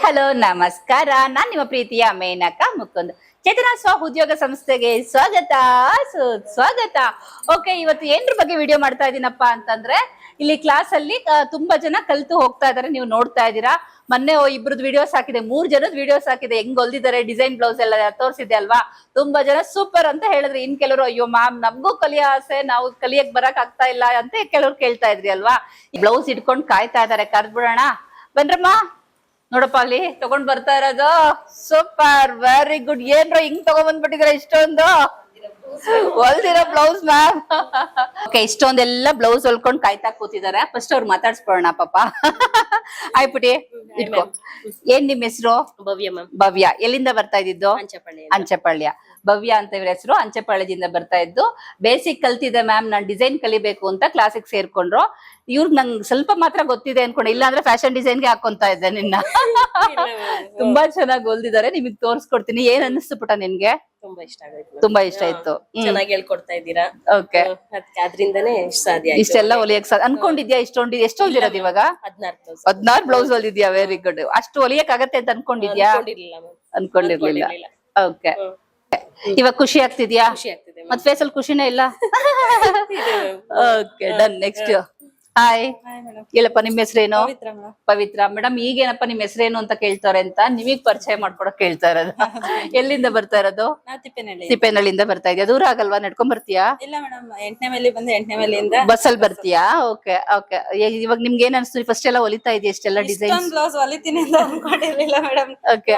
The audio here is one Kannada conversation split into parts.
ಹಲೋ ನಮಸ್ಕಾರ. ನಾನ್ ನಿಮ್ಮ ಪ್ರೀತಿಯ ಮೇನಕ ಮುಕುಂದ್. ಚೇತನ ಸ್ವ ಉದ್ಯೋಗ ಸಂಸ್ಥೆಗೆ ಸ್ವಾಗತ ಸುಸ್ವಾಗತ. ಓಕೆ, ಇವತ್ತು ಏನ್ರ ಬಗ್ಗೆ ವಿಡಿಯೋ ಮಾಡ್ತಾ ಇದೀನಪ್ಪ ಅಂತಂದ್ರೆ, ಇಲ್ಲಿ ಕ್ಲಾಸ್ ಅಲ್ಲಿ ತುಂಬಾ ಜನ ಕಲ್ತು ಹೋಗ್ತಾ ಇದಾರೆ. ನೀವು ನೋಡ್ತಾ ಇದ್ದೀರಾ. ಮೊನ್ನೆ ಇಬ್ರದ್ ವಿಡಿಯೋಸ್ ಹಾಕಿದೆ, 3 ಜನದ ವಿಡಿಯೋಸ್ ಹಾಕಿದೆ. ಹೆಂಗ್ ಹೊಲ್ದಿದ್ದಾರೆ, ಡಿಸೈನ್ ಬ್ಲೌಸ್ ಎಲ್ಲ ತೋರಿಸಿದೆ ಅಲ್ವಾ. ತುಂಬಾ ಜನ ಸೂಪರ್ ಅಂತ ಹೇಳಿದ್ರಿ. ಇನ್ ಕೆಲವರು ಅಯ್ಯೋ ಮ್ಯಾಮ್ ನಮಗೂ ಕಲಿಯೋ ಆಸೆ, ನಾವು ಕಲಿಯಕ್ ಬರಕ್ ಆಗ್ತಾ ಇಲ್ಲ ಅಂತ ಕೆಲವ್ರು ಕೇಳ್ತಾ ಇದ್ರಿ ಅಲ್ವಾ. ಬ್ಲೌಸ್ ಇಟ್ಕೊಂಡ್ ಕಾಯ್ತಾ ಇದಾರೆ, ಕರ್ದ್ಬಿಡೋಣ ಬನ್ರಮ್ಮ. ನೋಡಪ್ಪ ಅಲ್ಲಿ ತಗೊಂಡ್ ಬರ್ತಾ ಇರೋದು ಸೂಪರ್, ವೆರಿ ಗುಡ್. ಏನ್ರ ಹಿಂಗ್ ತಗೊಂಡ್ ಬಂದ್ಬಿಟ್ಟಿದ್ರೆ ಇಷ್ಟೊಂದು ಹೊಲ್ದಿರೋ ಬ್ಲೌಸ್ ಮ್ಯಾಮ್. ಓಕೆ, ಇಷ್ಟೊಂದೆಲ್ಲ ಬ್ಲೌಸ್ ಹೊಲ್ಕೊಂಡ್ ಕಾಯ್ತಾ ಕೂತಿದಾರೆ. ಫಸ್ಟ್ ಅವ್ರು ಮಾತಾಡ್ಸ್ಕೊಳ್ಳೋಣ ಪಾಪ. ಆಯ್ ಪುಟಿ ಇಟ್ಕೋ. ಏನ್ ನಿಮ್ ಹೆಸರು? ಭವ್ಯ ಮ್ಯಾಮ್. ಭವ್ಯ. ಎಲ್ಲಿಂದ ಬರ್ತಾ ಇದ್ದಿದ್ದು? ಅಂಚಪಳ್ಳಿ. ಅಂಚಪಳ್ಯ. ಭವ್ಯ ಅಂತ ಇವ್ರ ಹೆಸರು. ಅಂಚಪಳ್ಯದಿಂದ ಬರ್ತಾ ಇದ್ದು. ಬೇಸಿಕ್ ಕಲ್ತಿದೆ ಮ್ಯಾಮ್, ನಾನ್ ಡಿಸೈನ್ ಕಲಿಬೇಕು ಅಂತ ಕ್ಲಾಸಿಗೆ ಸೇರ್ಕೊಂಡ್ರು. ಇವ್ರಿಗೆ ನಂಗೆ ಸ್ವಲ್ಪ ಮಾತ್ರ ಗೊತ್ತಿದೆ ಅನ್ಕೊಂಡೆ, ಇಲ್ಲಾಂದ್ರೆ ಫ್ಯಾಷನ್ ಡಿಸೈನ್ಗೆ ಹಾಕೊಂತ ಇದ್ದೆ ನಿನ್ನ. ತುಂಬಾ ಚೆನ್ನಾಗಿ ಹೊಲ್ದಿದ್ದಾರೆ. ನಿಮಗ್ ತೋರ್ಸ್ಕೊಡ್ತೀನಿ. ಏನ್ ಅನ್ನಿಸ್ತು ಪುಟ ನಿನ್ಗೆ? ತುಂಬಾ ಇಷ್ಟ ಆಗುತ್ತೆ. ತುಂಬಾ ಇಷ್ಟ ಆಯ್ತು. ಚೆನ್ನಾಗಿ ಹೇಳ್ಕೊಡ್ತಾ ಇದ್ದೀರಾ. ಓಕೆ, ಅದ್ರಿಂದನೇ ಸಾಧ್ಯ ಆಯ್ತು. ಇಷ್ಟೆಲ್ಲ ಹೊಲಿಯಕ್ ಅನ್ಕೊಂಡಿದ್ಯಾ? ಇಷ್ಟೊಂದು ಎಷ್ಟು ಹೊಲ್ದಿರೋದು ಇವಾಗ? 16 ಬ್ಲೌಸ್ ಹೊಲ್ದಿದ್ಯಾ? Very good. ಅಷ್ಟು ಹೊಲಿಯಕ್ ಆಗತ್ತೆ ಅಂತ ಅನ್ಕೊಂಡಿದ್ಯಾ? ಅನ್ಕೊಂಡಿರ್ಲಿಲ್ಲ. ಓಕೆ, ಇವಾಗ ಖುಷಿ ಆಗ್ತಿದ್ಯಾ? ಖುಷಿ ಆಗ್ತಿದೆ. ಮತ್ ಫೇಸಲ್ಲಿ ಖುಷಿನೇ ಇಲ್ಲ. Okay, done. ನೆಕ್ಸ್ಟ್. ಹಾಯ್ ಹೇಳಪ್ಪ, ನಿಮ್ ಹೆಸರೇನು? ಪವಿತ್ರ ಮೇಡಮ್. ಈಗೇನಪ್ಪ ನಿಮ್ ಹೆಸರೇನು ಅಂತ ಕೇಳ್ತಾರೆ ಅಂತ ನಿಮಗ್ ಪರಿಚಯ ಮಾಡ್ಕೊಡಕ್ ಕೇಳ್ತಾ ಇರೋದು. ಎಲ್ಲಿಂದ ಬರ್ತಾ ಇರೋದು? ತಿಪ್ಪೇನಹಳ್ಳಿಯಿಂದ ಬರ್ತಾ ಇದೆಯಾ? ದೂರ ಆಗಲ್ವಾ? ನಡ್ಕೊಂಡ್ ಬರ್ತೀಯಾ? ಇಲ್ಲ ಮೇಡಮ್, 8ನೇ ಮೈಲಿ ಬಂದು 8ನೇ ಮೈಲಿಂದ ಬಸ್ಸಲ್ಲಿ ಬರ್ತೀಯಾ? Okay okay. ಇವಾಗ ನಿಮ್ಗೆ ಏನ್ ಅನ್ಸ್ತು? ಫಸ್ಟ್ ಎಲ್ಲ ಹೊಲಿತಾ ಇದೆಯಾ? ಎಷ್ಟೆಲ್ಲ ಡಿಸೈನ್ ಬ್ಲೌಸ್ ಹೊಲಿತೀನಿ ಅಂತ ಅನ್ಕೊಂಡಿರ್ಲಿಲ್ಲ ಮೇಡಮ್. ಓಕೆ,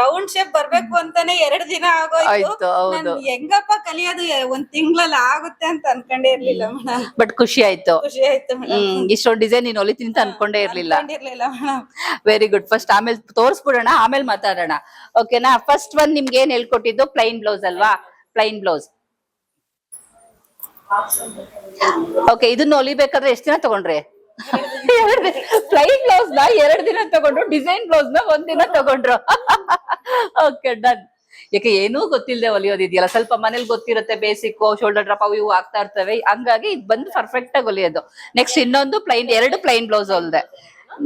ರೌಂಡ್ ಶೇಪ್ ಬರ್ಬೇಕು ಅಂತಾನೆ 2 ದಿನ ಆಗೋಯ್ತು. ಆಯ್ತು. ಹೌದು, ಹೆಂಗಪ್ಪ ಕಲಿಯೋದು, 1 ತಿಂಗಳಲ್ಲಿ ಆಗುತ್ತೆ ಅಂತ ಅನ್ಕೊಂಡೇ ಇರ್ಲಿಲ್ಲ ಮೇಡಮ್. ಬಟ್ ಖುಷಿ ಆಯ್ತು. ಖುಷಿ ಆಯ್ತು ಮೇಡಮ್. ಇಷ್ಟೊಂದು ಡಿಸೈನ್ ನೀನ್ ಹೊಲಿತೀನಿ ಅಂತ ಅನ್ಕೊಂಡೇ ಇರ್ಲಿಲ್ಲ. ಮೇಡಮ್. Very good. ಫಸ್ಟ್ ಆಮೇಲೆ ತೋರ್ಸ್ಬಿಡೋಣ, ಆಮೇಲೆ ಮಾತಾಡೋಣ. ಓಕೆನಾ? ಫಸ್ಟ್ ಒಂದ್ ನಿಮ್ಗೆ ಏನ್ ಹೇಳ್ಕೊಟ್ಟಿದ್ದು? ಪ್ಲೈನ್ ಬ್ಲೌಸ್ ಅಲ್ವಾ? Plain blouse. ಓಕೆ, ಇದನ್ನ ಹೊಲಿಬೇಕಾದ್ರೆ ಎಷ್ಟ್ ದಿನ ತಗೊಂಡ್ರಿ? ಪ್ಲೈನ್ ಬ್ಲೌಸ್ ನ 2 ದಿನ ತಗೊಂಡ್ರು, ಡಿಸೈನ್ ಬ್ಲೌಸ್ ನ 1 ದಿನ ತಗೊಂಡ್ರು. Okay, done. ಯಾಕೆ ಏನೂ ಗೊತ್ತಿಲ್ಲದೆ ಹೊಲಿಯೋದಿದೆಯಲ್ಲ, ಸ್ವಲ್ಪ ಮನೇಲಿ ಗೊತ್ತಿರುತ್ತೆ. ಬೇಸಿಕ್, ಶೋಲ್ಡರ್ ಡ್ರಾಪ್ ಅವು ಇವು ಆಗ್ತಾ ಇರ್ತವೆ. ಹಂಗಾಗಿ ಇದು ಬಂದು ಪರ್ಫೆಕ್ಟ್ ಆಗಿ ಹೊಲಿಯೋದು. ನೆಕ್ಸ್ಟ್ ಇನ್ನೊಂದು ಪ್ಲೈನ್, 2 ಪ್ಲೈನ್ ಬ್ಲೌಸ್ ಹೊಲ್ದೆ.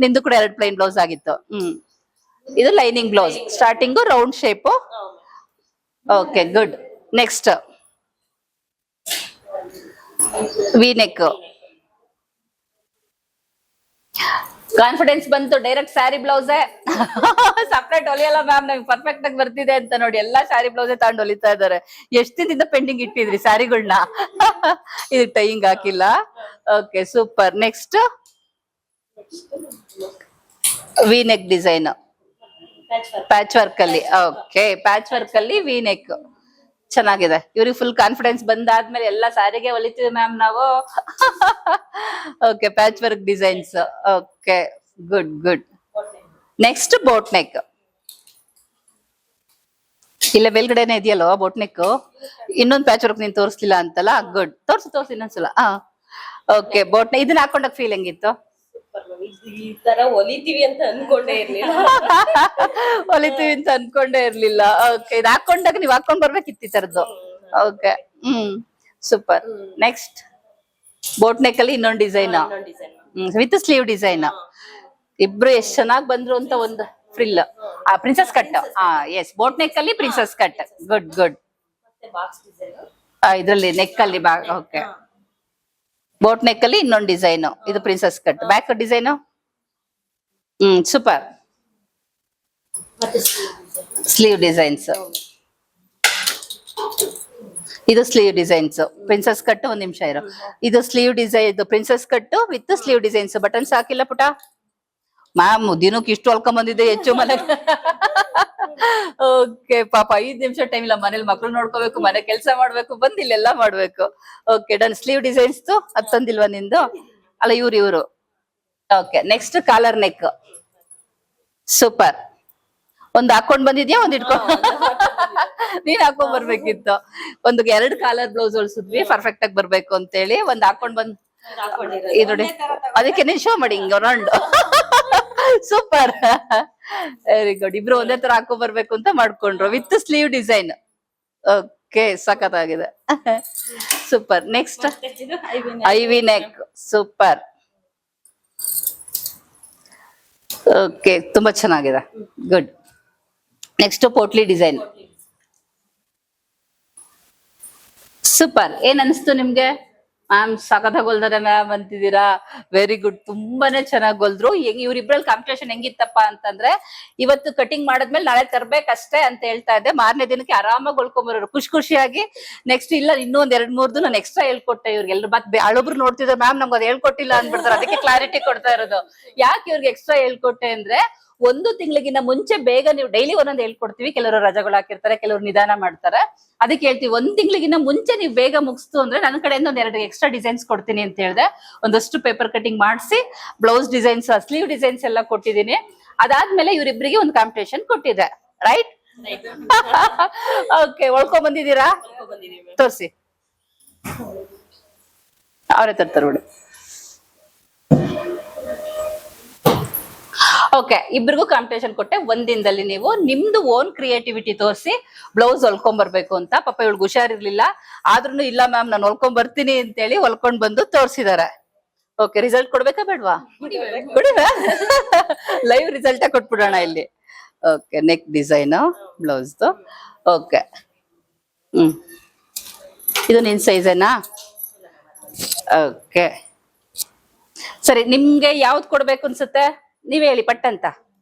ನಿಂದು ಕೂಡ 2 ಪ್ಲೈನ್ ಬ್ಲೌಸ್ ಆಗಿತ್ತು. ಇದು lining blouse. Starting round shape. Okay, good. Next we neck. Confidence ಬಂತು. ಡೈರೆಕ್ಟ್ ಸ್ಯಾರಿ ಬ್ಲೌಸೇ. ಸಪ್ರೇಟ್ ಹೊಲಿಯಲ್ಲ ಮ್ಯಾಮ್, ನಮ್ಗೆ ಪರ್ಫೆಕ್ಟ್ ಆಗಿ ಬರ್ತಿದೆ ಅಂತ ನೋಡಿ ಎಲ್ಲಾ ಸ್ಯಾರಿ ಬ್ಲೌಸೇ ತಗೊಂಡು ಹೊಲಿತಾ ಇದಾರೆ. ಎಷ್ಟು ದಿನದಿಂದ ಪೆಂಡಿಂಗ್ ಇಟ್ಟಿದ್ರಿ ಸ್ಯಾರಿಗಳನ್ನ? ಇದು ಟೈಯಿಂಗ್ ಹಾಕಿಲ್ಲ. Okay, super. Next we neck design, patch work ಅಲ್ಲಿ. ಓಕೆ, ಪ್ಯಾಚ್ ವರ್ಕ್ ಅಲ್ಲಿ ವಿ ನೆಕ್ ಚೆನ್ನಾಗಿದೆ. ಇವ್ರಿಗೆ ಫುಲ್ ಕಾನ್ಫಿಡೆನ್ಸ್ ಬಂದಾದ್ಮೇಲೆ ಎಲ್ಲ ಸ್ಯಾರಿಗೆ ಹೊಲಿತೀವಿ ಮ್ಯಾಮ್ ನಾವು. Okay, patch work designs. Okay, good good. Next boat neck. ಇಲ್ಲ ಮೇಲ್ಗಡೆನೆ ಇದೆಯಲ್ವ ಬೋಟ್ ನೆಕ್? ಇನ್ನೊಂದು ಪ್ಯಾಚ್ ವರ್ಕ್ ನೀನ್ ತೋರಿಸ್ಲಿಲ್ಲ ಅಂತಲ್ಲ. ಗುಡ್. ತೋರ್ಸು ಇನ್ನೊಂದ್ಸಲ. Okay, boat neck. ಇದನ್ನ ಹಾಕೊಂಡಾಗ ಫೀಲ್ ಹೆಂಗಿತ್ತು? ಈ ತರ ಹೊಲಿತೀವಿ ಅಂತ ಅನ್ಕೊಂಡೇ ಇರ್ಲಿಲ್ಲ. ಹೊಲಿತೀವಿ ಅಂತ ಅನ್ಕೊಂಡೇ ಇರ್ಲಿಲ್ಲ. ಓಕೆ, ಇದು ಹಾಕೊಂಡಾಗ ನೀವ್ ಹಾಕೊಂಡ್ ಬರ್ಬೇಕಿತ್ತು ಈ ತರದ್ದು. Okay, super. Next boat neck ಅಲ್ಲಿ ಇನ್ನೊಂದು ಡಿಸೈನ್, ವಿತ್ ಸ್ಲೀವ್ ಡಿಸೈನ್. ಇಬ್ರು ಎಷ್ಟ್ ಚೆನ್ನಾಗ್ ಬಂದ್ರು ಅಂತ. ಒಂದು frill, princess cut. Yes, boat neck ಅಲ್ಲಿ ಪ್ರಿನ್ಸಸ್ ಕಟ್. Good good. ಇದ್ರಲ್ಲಿ ನೆಕ್ ಅಲ್ಲಿ ಓಕೆ, ಬೋಟ್ ನೆಕ್ ಅಲ್ಲಿ ಇನ್ನೊಂದು ಡಿಸೈನ್. ಇದು princess cut. Back design. Super. Sleeve designs. ಇದು ಸ್ಲೀವ್ ಡಿಸೈನ್ಸ್. Princess cut. ಒಂದ್ ನಿಮಿಷ ಇರೋ. ಇದು ಸ್ಲೀವ್ ಡಿಸೈನ್. ಇದು princess cut with sleeve designs. Buttons ಹಾಕಿಲ್ಲ ಪುಟ. ಮ್ಯಾಮ್ ದಿನಕ್ಕೆ ಇಷ್ಟು ಹೊಲ್ಕೊಂಡ್ ಬಂದಿದ್ದೆ ಹೆಚ್ಚು ಮನೆಗೆ. ಓಕೆ, ಪಾಪ 5 ನಿಮಿಷ ಟೈಮ್ ಇಲ್ಲ. ಮನೇಲಿ ಮಕ್ಳು ನೋಡ್ಕೋಬೇಕು, ಮನೆ ಕೆಲಸ ಮಾಡ್ಬೇಕು, ಬಂದ್ ಇಲ್ಲೆಲ್ಲ ಮಾಡ್ಬೇಕು. Okay, done. ಸ್ಲೀವ್ ಡಿಸೈನ್ಸ್ ಅದ್ ತಂದಿಲ್ವಾ ನಿಂದು? ಅಲ್ಲ, ಇವ್ರು. Okay, next collar neck. Super. ಒಂದ್ ಹಾಕೊಂಡ್ ಬಂದಿದ್ಯಾ? ಒಂದ್ ಇಟ್ಕೊಂಡ್ ನೀನ್ ಹಾಕೊಂಡ್ ಬರ್ಬೇಕಿತ್ತು. ಒಂದು 2 ಕಾಲರ್ ಬ್ಲೌಸ್ ಹೊಲ್ಸಿದ್ವಿ ಪರ್ಫೆಕ್ಟ್ ಆಗಿ ಬರ್ಬೇಕು ಅಂತೇಳಿ. ಒಂದ್ ಹಾಕೊಂಡ್ ಬಂದ್ ಇದು ನೋಡಿ. ಅದಕ್ಕೆ ನೀನ್ ಶೋ ಮಾಡಿ ಹಿಂಗ ರೌಂಡ್. Super, very good. ಇಬ್ರು ಒಂದೇ ತರ ಹಾಕೊಂಡ್ ಬರ್ಬೇಕು ಅಂತ ಮಾಡ್ಕೊಂಡ್ರು ವಿತ್ ಸ್ಲೀವ್ ಡಿಸೈನ್. ಓಕೆ, ಸಖತ್ತಾಗಿದೆ. ಸೂಪರ್. ನೆಕ್ಸ್ಟ್ ಐವಿ ನೆಕ್. ಸೂಪರ್. ಓಕೆ, ತುಂಬಾ ಚೆನ್ನಾಗಿದೆ. Good. Next potli design. Super. ಏನ್ ಅನಿಸ್ತು ನಿಮ್ಗೆ? ಮ್ಯಾಮ್ ಸಖತ್ತಾಗಿ ಹೊಲ್ದಾರೆ ಮ್ಯಾಮ್ ಅಂತಿದ್ದೀರಾ. ವೆರಿ ಗುಡ್, ತುಂಬಾನೇ ಚೆನ್ನಾಗಿ ಹೊಲ್ದ್ರು. ಇವ್ರಿಬ್ರಲ್ಲಿ ಕಾಂಪಿಟೇಷನ್ ಹೆಂಗಿತ್ತಪ್ಪ ಅಂತಂದ್ರೆ, ಇವತ್ತು ಕಟಿಂಗ್ ಮಾಡದ್ಮೇಲೆ ನಾಳೆ ತರ್ಬೇಕಷ್ಟೇ ಅಂತ ಹೇಳ್ತಾ ಇದ್ದೆ. ಮಾರನೇ ದಿನಕ್ಕೆ ಆರಾಮಾಗಿ ಹೊಲ್ಕೊಂಬರೋರು ಖುಷಿಯಾಗಿ. ನೆಕ್ಸ್ಟ್ ಇಲ್ಲ ಇನ್ನೂ ಒಂದ್ 2-3 ನಾನು ಎಕ್ಸ್ಟ್ರಾ ಹೇಳ್ಕೊಟ್ಟೆ ಇವ್ರಿಗೆ. ಎಲ್ರು ಮತ್ತೆ ಹಳೊಬ್ರು ನೋಡ್ತಿದ್ರು, ಮ್ಯಾಮ್ ನಮ್ಗೆ ಅದು ಹೇಳ್ಕೊಟ್ಟಿಲ್ಲ ಅಂದ್ಬಿಡ್ತಾರೆ. ಅದಕ್ಕೆ ಕ್ಲಾರಿಟಿ ಕೊಡ್ತಾ ಇರೋದು. ಯಾಕೆ ಇವ್ರಿಗೆ ಎಕ್ಸ್ಟ್ರಾ ಹೇಳ್ಕೊಟ್ಟೆ ಅಂದ್ರೆ, 1 ತಿಂಗಳಿಗಿನ್ನ ಮುಂಚೆ ಬೇಗ ನೀವು ಡೈಲಿ ಒಂದೊಂದು ಹೇಳ್ಕೊಡ್ತೀವಿ. ಕೆಲವರು ರಜಗಳು ಹಾಕಿರ್ತಾರೆ, ಕೆಲವರು ನಿಧಾನ ಮಾಡ್ತಾರೆ. ಅದಕ್ಕೆ ಹೇಳ್ತೀವಿ 1 ತಿಂಗಳಿಗಿನ್ನ ಮುಂಚೆ ನೀವು ಬೇಗ ಮುಗಿಸ್ತು ಅಂದ್ರೆ ನನ್ನ ಕಡೆಯಿಂದ 2 ಎಕ್ಸ್ಟ್ರಾ ಡಿಸೈನ್ಸ್ ಕೊಡ್ತೀನಿ ಅಂತ ಹೇಳಿದೆ. ಒಂದಷ್ಟು ಪೇಪರ್ ಕಟಿಂಗ್ ಮಾಡಿಸಿ ಬ್ಲೌಸ್ ಡಿಸೈನ್ಸ್, ಸ್ಲೀವ್ ಡಿಸೈನ್ಸ್ ಎಲ್ಲ ಕೊಟ್ಟಿದ್ದೀನಿ. ಅದಾದ್ಮೇಲೆ ಇವರಿಬ್ಬರಿಗೆ ಒಂದು ಕಾಂಪಿಟೇಷನ್ ಕೊಟ್ಟಿದೆ, ರೈಟ್? ಓಕೆ, ಹೊಳ್ಕೊಂಡ್ ಬಂದಿದ್ದೀರಾ? ತೋರ್ಸಿ, ಅವರೇ ತರ್ತಾರೆ ಬಿಡು. ಓಕೆ, ಇಬ್ರಿಗೂ ಕಾಂಪಿಟೇಷನ್ ಕೊಟ್ಟೆ. 1 ದಿನದಲ್ಲಿ ನೀವು ನಿಮ್ದು ಓನ್ ಕ್ರಿಯೇಟಿವಿಟಿ ತೋರಿಸಿ ಬ್ಲೌಸ್ ಹೊಲ್ಕೊಂಡ್ ಬರ್ಬೇಕು ಅಂತ. ಪಾಪ ಇವಳಿಗೆ ಹುಷಾರಿರ್ಲಿಲ್ಲ, ಆದ್ರೂ ಇಲ್ಲ ಮ್ಯಾಮ್ ನಾನು ಹೊಲ್ಕೊಂಡ್ ಬರ್ತೀನಿ ಅಂತೇಳಿ ಹೊಲ್ಕೊಂಡ್ ಬಂದು ತೋರ್ಸಿದಾರೆ. ಓಕೆ, ರಿಸಲ್ಟ್ ಕೊಡ್ಬೇಕಾ ಬೇಡವಾ? ಕೊಡಿವಾ? ಲೈವ್ ರಿಸಲ್ಟ್ ಕೊಟ್ಬಿಡೋಣ ಇಲ್ಲಿ. Okay, neck design blouse. Okay, ಇದು ನಿನ್ ಸೈಜೇನಾ? ಓಕೆ ಸರಿ, ನಿಮ್ಗೆ ಯಾವ್ದು ಕೊಡ್ಬೇಕು ಅನ್ಸುತ್ತೆ? ನೀವ್ ಹೇಳಿ ಪಟ್ಟಂತ.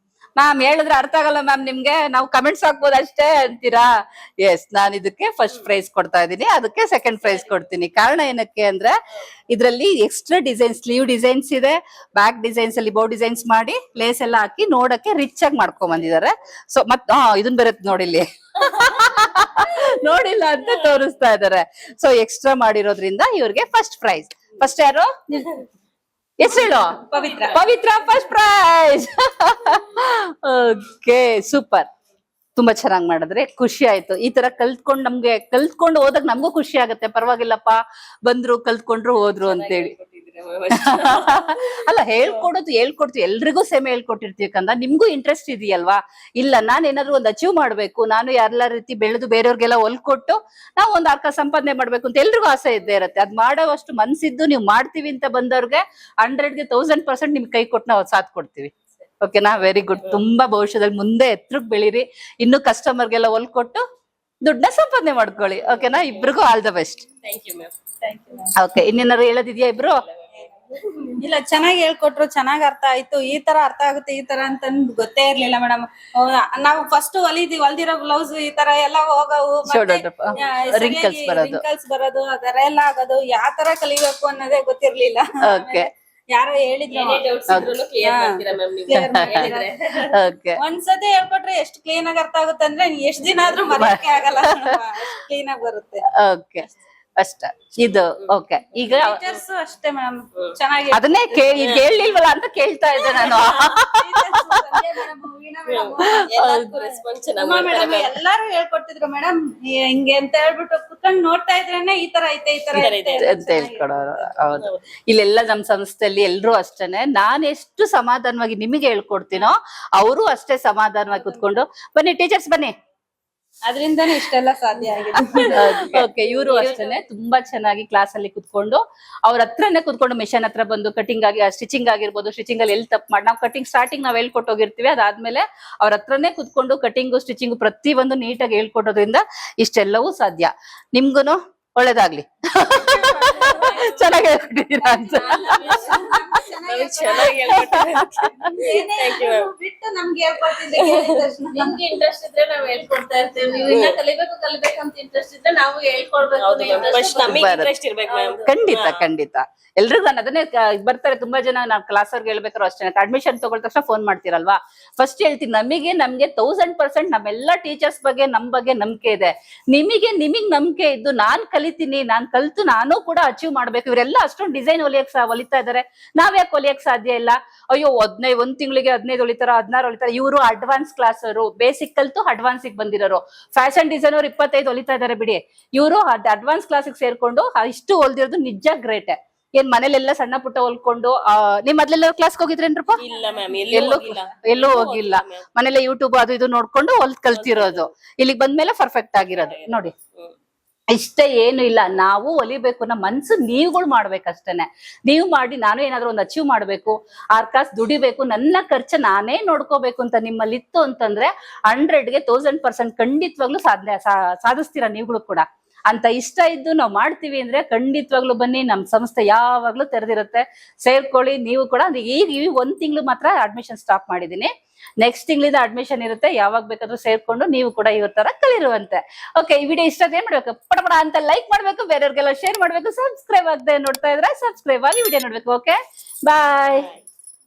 ಮ್ಯಾಮ್ ಹೇಳಿದ್ರೆ ಅರ್ಥ ಆಗಲ್ಲ ಮ್ಯಾಮ್ ನಿಮ್ಗೆ, ನಾವು ಕಮೆಂಟ್ಸ್ ಹಾಕ್ಬೋದು ಅಷ್ಟೇ ಅಂತೀರಾ? ಎಸ್, ನಾನು ಇದಕ್ಕೆ ಫಸ್ಟ್ ಪ್ರೈಸ್ ಕೊಡ್ತಾ ಇದ್ದೀನಿ, ಅದಕ್ಕೆ ಸೆಕೆಂಡ್ ಪ್ರೈಸ್ ಕೊಡ್ತೀನಿ. ಕಾರಣ ಏನಕ್ಕೆ ಅಂದ್ರೆ, ಇದ್ರಲ್ಲಿ ಎಕ್ಸ್ಟ್ರಾ ಡಿಸೈನ್ಸ್, ಸ್ಲೀವ್ ಡಿಸೈನ್ಸ್ ಇದೆ, ಬ್ಯಾಕ್ ಡಿಸೈನ್ಸ್ ಅಲ್ಲಿ ಬೌ ಡಿಸೈನ್ಸ್ ಮಾಡಿ ಲೇಸ್ ಎಲ್ಲ ಹಾಕಿ ನೋಡಕ್ಕೆ ರಿಚ್ ಆಗಿ ಮಾಡ್ಕೊಂಡ್ ಬಂದಿದ್ದಾರೆ. ಸೊ ಮತ್ ಇದನ್ ಬರುತ್ತೆ ನೋಡಿಲ್ಲಿ. ನೋಡಿಲ್ಲ ಅಂತ ತೋರಿಸ್ತಾ ಇದಾರೆ. ಸೊ ಎಕ್ಸ್ಟ್ರಾ ಮಾಡಿರೋದ್ರಿಂದ ಇವ್ರಿಗೆ ಫಸ್ಟ್ ಪ್ರೈಸ್. ಫಸ್ಟ್ ಯಾರು? ಹೆಸರು ಹೇಳು. ಪವಿತ್ರ ಫಸ್ಟ್ ಪ್ರೈಸ್. Okay, super. ತುಂಬಾ ಚೆನ್ನಾಗಿ ಮಾಡಿದ್ರೆ ಖುಷಿ ಆಯ್ತು. ಈ ತರ ಕಲ್ತ್ಕೊಂಡು ಹೋದಾಗ ನಮಗೂ ಖುಷಿ ಆಗುತ್ತೆ. ಪರವಾಗಿಲ್ಲಪ್ಪ, ಬಂದ್ರು ಕಲ್ತ್ಕೊಂಡ್ರು ಹೋದ್ರು ಅಂತೇಳಿ. ಅಲ್ಲ, ಹೇಳ್ಕೊಡ್ತೀವಿ, ಎಲ್ರಿಗೂ ಸೇಮ್ ಹೇಳ್ಕೊಟ್ಟಿರ್ತೀವಿ ಕಂದ. ನಿಮ್ಗೂ ಇಂಟ್ರೆಸ್ಟ್ ಇದೆಯಲ್ವಾ? ಇಲ್ಲ, ನಾನು ಏನಾದ್ರು ಒಂದು ಅಚೀವ್ ಮಾಡ್ಬೇಕು, ನಾನು ಎಲ್ಲ ರೀತಿ ಬೆಳೆದು ಬೇರೆಯವ್ರಿಗೆಲ್ಲ ಹೊಲ್ಕೊಟ್ಟು ನಾವು ಒಂದು ಅರ್ಕ ಸಂಪಾದನೆ ಮಾಡ್ಬೇಕು ಅಂತ ಎಲ್ರಿಗೂ ಆಸೆ ಇದ್ದೇ ಇರುತ್ತೆ. ಅದ್ ಮಾಡೋವಷ್ಟು ಮನ್ಸಿದ್ದು ನೀವು ಮಾಡ್ತೀವಿ ಅಂತ ಬಂದವ್ರಿಗೆ 100ಗೆ 1000% ನಿಮ್ಗೆ ಕೈ ಕೊಟ್ಟು ನಾವು ಸಾಥ್ ಕೊಡ್ತೀವಿ. ಓಕೆನಾ? Very good. ತುಂಬಾ ಭವಿಷ್ಯದಲ್ಲಿ ಮುಂದೆ ಎತ್ರಕ್ ಬೆಳೀರಿ, ಇನ್ನು ಕಸ್ಟಮರ್ಗೆಲ್ಲ ಹೊಲ್ಕೊಟ್ಟು ದುಡ್ಡನ್ನ ಸಂಪಾದನೆ ಮಾಡ್ಕೊಳ್ಳಿ. ಓಕೆನಾ? ಇಬ್ರಿಗೂ ಆಲ್ ದ ಬೆಸ್ಟ್. ಓಕೆ, ಇನ್ನೇನಾದ್ರು ಹೇಳೋದಿದ್ಯಾ ಇಬ್ರು? ಇಲ್ಲ, ಚೆನ್ನಾಗಿ ಹೇಳ್ಕೊಟ್ರು, ಚೆನ್ನಾಗ್ ಅರ್ಥ ಆಯ್ತು. ಈ ತರ ಅರ್ಥ ಆಗುತ್ತೆ ಈ ತರ ಅಂತ ಗೊತ್ತೇ ಇರ್ಲಿಲ್ಲ ಮೇಡಮ್. ನಾವು ಫಸ್ಟ್ ಹೊಲ್ದಿರೋ ಬ್ಲೌಸ್ ಈ ತರ ಎಲ್ಲ ಹೋಗವು, ರಿಂಕಲ್ಸ್ ಬರೋದು, ಅದರ ಎಲ್ಲ ಆಗೋದು, ಯಾವ ತರ ಕಲಿಬೇಕು ಅನ್ನೋದೇ ಗೊತ್ತಿರ್ಲಿಲ್ಲ. ಓಕೆ, ಯಾರೋ ಹೇಳಿದ್ರು, ಒಂದ್ಸತಿ ಹೇಳ್ಕೊಟ್ರೆ ಎಷ್ಟು ಕ್ಲೀನ್ ಆಗಿ ಅರ್ಥ ಆಗುತ್ತೆ ಅಂದ್ರೆ ಎಷ್ಟ್ ದಿನ ಆದ್ರೂ ಮರೆಯಕ್ಕೆ ಆಗಲ್ಲ, ಕ್ಲೀನ್ ಆಗಿ ಬರುತ್ತೆ. ಓಕೆ, ಅಷ್ಟ ಇದು. ಓಕೆ, ಈಗ ಅಷ್ಟೇ ಮೇಡಮ್, ಚೆನ್ನಾಗಿ ಅದನ್ನೇ ಕೇಳಿಲ್ವಲ್ಲ ಅಂತ ಕೇಳ್ತಾ ಇದ್ದೆ ನಾನು. ಎಲ್ಲಾರು ಹೇಳ್ಕೊಡ್ತಿದ್ರು ಮೇಡಮ್, ಹಿಂಗೆ ಅಂತ ಹೇಳ್ಬಿಟ್ಟು ಕುತ್ಕೊಂಡ್ ನೋಡ್ತಾ ಇದ್ರೇನೆ ಈ ತರ ಐತೆ ಈ ತರ ಅಂತ ಹೇಳ್ಕೊಡೋರು. ಹೌದು, ಇಲ್ಲೆಲ್ಲ ನಮ್ ಸಂಸ್ಥೆಯಲ್ಲಿ ಎಲ್ರು ಅಷ್ಟೇನೆ. ನಾನ್ ಎಷ್ಟು ಸಮಾಧಾನವಾಗಿ ನಿಮಗೆ ಹೇಳ್ಕೊಡ್ತೀನೋ ಅವರು ಅಷ್ಟೇ ಸಮಾಧಾನವಾಗಿ ಕುತ್ಕೊಂಡು, ಬನ್ನಿ ಟೀಚರ್ಸ್ ಬನ್ನಿ, ಅದರಿಂದಾನೇ ಇಷ್ಟೆಲ್ಲ ಸಾಧ್ಯ ಆಗಿದೆ. ಓಕೆ, ಇವರು ಅಷ್ಟೇನೆ ತುಂಬಾ ಚೆನ್ನಾಗಿ ಕ್ಲಾಸ್ ಅಲ್ಲಿ ಕುತ್ಕೊಂಡು ಅವ್ರ ಹತ್ರನೇ ಕುತ್ಕೊಂಡು ಮಿಷನ್ ಹತ್ರ ಬಂದು ಕಟಿಂಗ್ ಆಗಿ ಸ್ಟಿಚಿಂಗ್ ಆಗಿರ್ಬೋದು, ಸ್ಟಿಚಿಂಗ್ ಅಲ್ಲಿ ಎಲ್ಲಿ ತಪ್ಪು ಮಾಡಿ ನಾವು ಕಟಿಂಗ್ ಸ್ಟಾರ್ಟಿಂಗ್ ನಾವ್ ಹೇಳ್ಕೊಟ್ಟೋಗಿರ್ತೀವಿ. ಅದಾದ್ಮೇಲೆ ಅವ್ರ ಹತ್ರನೇ ಕುತ್ಕೊಂಡು ಕಟಿಂಗು ಸ್ಟಿಚಿಂಗ್ ಪ್ರತಿಯೊಂದು ನೀಟಾಗಿ ಹೇಳ್ಕೊಟ್ಟೋದ್ರಿಂದ ಇಷ್ಟೆಲ್ಲವೂ ಸಾಧ್ಯ. ನಿಮ್ಗುನು ಒಳ್ಳೇದಾಗ್ಲಿ. ಚೆನ್ನಾಗಿ ಹೇಳ್ಕೊಟ್ಟಿದ್ದೀರಾ ಅಂತ. ಬಿಟ್ಟು ನಮ್ಗೆ ಹೇಳ್ಕೊಡ್ತಿದ್ದೆ, ನಿಮ್ಗೆ ಇಂಟ್ರೆಸ್ಟ್ ಇದ್ರೆ ನಾವ್ ಹೇಳ್ಕೊಡ್ತಾ ಇರ್ತೇವೆ. ನೀವು ಇನ್ನ ಕಲಿಬೇಕು ಅಂತ ಇಂಟ್ರೆಸ್ಟ್ ಇದ್ರೆ ನಾವು ಹೇಳ್ಕೊಡ್ಬೇಕು. ಖಂಡಿತ ಎಲ್ರಿಗೂ ನಾನು ಅದನ್ನೇ ಬರ್ತಾರೆ ತುಂಬಾ ಜನ. ನಾವು ಕ್ಲಾಸ್ ಅವ್ರಿಗೆ ಹೇಳ್ಬೇಕಾದ್ರು ಅಷ್ಟೇ, ಅಡ್ಮಿಷನ್ ತಗೊಳ್ಳ ತಕ್ಷಣ ಫೋನ್ ಮಾಡ್ತೀರಲ್ವಾ, ಫಸ್ಟ್ ಹೇಳ್ತೀನಿ ನಮ್ಗೆ 1000% ನಮ್ಮೆಲ್ಲ ಟೀಚರ್ಸ್ ಬಗ್ಗೆ ನಮ್ ಬಗ್ಗೆ ನಂಬಿಕೆ ಇದೆ. ನಿಮಗೆ ನಂಬಿಕೆ ಇದ್ದು ನಾನ್ ಕಲಿತೀನಿ, ನಾನ್ ಕಲ್ತು ನಾನು ಕೂಡ ಅಚೀವ್ ಮಾಡ್ಬೇಕು. ಇವರೆಲ್ಲ ಅಷ್ಟೊಂದು ಡಿಸೈನ್ ಹೊಲಿತಾ ಇದಾರೆ, ನಾವ್ ಯಾಕೆ ಹೊಲಿಯಕ್ ಸಾಧ್ಯ ಇಲ್ಲ? ಅಯ್ಯೋ 1 ತಿಂಗಳಿಗೆ 15 ಹೊಲಿತಾರ, 16 ಹೊಲಿತಾರ. ಇವರು ಅಡ್ವಾನ್ಸ್ ಕ್ಲಾಸ್ ಅವರು, ಬೇಸಿಕ್ ಕಲ್ತು ಅಡ್ವಾನ್ಸ್ ಬಂದಿರೋರು. ಫ್ಯಾಷನ್ ಡಿಸೈನ್ ಅವ್ರು 25 ಹೊಲಿತಾ ಇದಾರೆ ಬಿಡಿ. ಇವರು ಅಡ್ವಾನ್ಸ್ ಕ್ಲಾಸಿಗೆ ಸೇರ್ಕೊಂಡು ಇಷ್ಟು ಹೊಲ್ದಿರೋದು ನಿಜ ಗ್ರೇಟ್. ಏನ್ ಮನೇಲೆಲ್ಲ ಸಣ್ಣ ಪುಟ್ಟ ಹೊಲ್ಕೊಂಡು ನಿಮ್ ಮೊದ್ಲೆಲ್ಲ ಕ್ಲಾಸ್ಗೆ ಹೋಗಿದ್ರೇನ್ರಪ್ಪ? ಎಲ್ಲೂ ಹೋಗಿಲ್ಲ. ಮನೇಲೆ ಯೂಟ್ಯೂಬ್ ಅದು ಇದು ನೋಡ್ಕೊಂಡು ಕಲ್ತಿರೋದು. ಇಲ್ಲಿಗೆ ಬಂದ್ಮೇಲೆ ಪರ್ಫೆಕ್ಟ್ ಆಗಿರೋದು ನೋಡಿ. ಇಷ್ಟ ಏನು ಇಲ್ಲ. ನಾವು ಒಲಿಬೇಕು, ನಮ್ಮ ಮನ್ಸು ನೀವುಗಳು ಮಾಡ್ಬೇಕಷ್ಟೇನೆ. ನೀವು ಮಾಡಿ ನಾನು ಏನಾದ್ರು ಒಂದು ಅಚೀವ್ ಮಾಡ್ಬೇಕು, 6 ಕಾಸು ದುಡಿಬೇಕು, ನನ್ನ ಖರ್ಚು ನಾನೇ ನೋಡ್ಕೋಬೇಕು ಅಂತ ನಿಮ್ಮಲ್ಲಿ ಇತ್ತು ಅಂತಂದ್ರೆ 100ಗೆ 1000% ಖಂಡಿತವಾಗ್ಲೂ ಸಾಧಿಸ್ತೀರಾ ನೀವುಗಳು ಕೂಡ. ಅಂತ ಇಷ್ಟ ಇದ್ದು ನಾವು ಮಾಡ್ತೀವಿ ಅಂದ್ರೆ ಖಂಡಿತವಾಗ್ಲೂ ಬನ್ನಿ, ನಮ್ ಸಂಸ್ಥೆ ಯಾವಾಗ್ಲೂ ತೆರೆದಿರುತ್ತೆ, ಸೇರ್ಕೊಳ್ಳಿ. ನೀವು ಕೂಡ ಈಗ 1 ತಿಂಗಳು ಮಾತ್ರ ಅಡ್ಮಿಷನ್ ಸ್ಟಾಪ್ ಮಾಡಿದೀನಿ. ನೆಕ್ಸ್ಟ್ ತಿಂಗಳಿಂದ ಅಡ್ಮಿಷನ್ ಇರುತ್ತೆ, ಯಾವಾಗ ಬೇಕಾದ್ರೂ ಸೇರ್ಕೊಂಡು ನೀವು ಕೂಡ ಇವ್ರ ತರ ಕಲಿರುವಂತೆ. ಓಕೆ, ಈ ವಿಡಿಯೋ ಇಷ್ಟ ಏನ್ ಮಾಡ್ಬೇಕು, ಪಡಪಡ ಅಂತ ಲೈಕ್ ಮಾಡ್ಬೇಕು, ಬೇರೆಯವ್ರಿಗೆಲ್ಲ ಶೇರ್ ಮಾಡ್ಬೇಕು, ಸಬ್ಸ್ಕ್ರೈಬ್ ಆಗದೆ ನೋಡ್ತಾ ಇದ್ರೆ ಸಬ್ಸ್ಕ್ರೈಬ್ ಆಗಿ ವಿಡಿಯೋ ನೋಡ್ಬೇಕು. ಓಕೆ, ಬಾಯ್.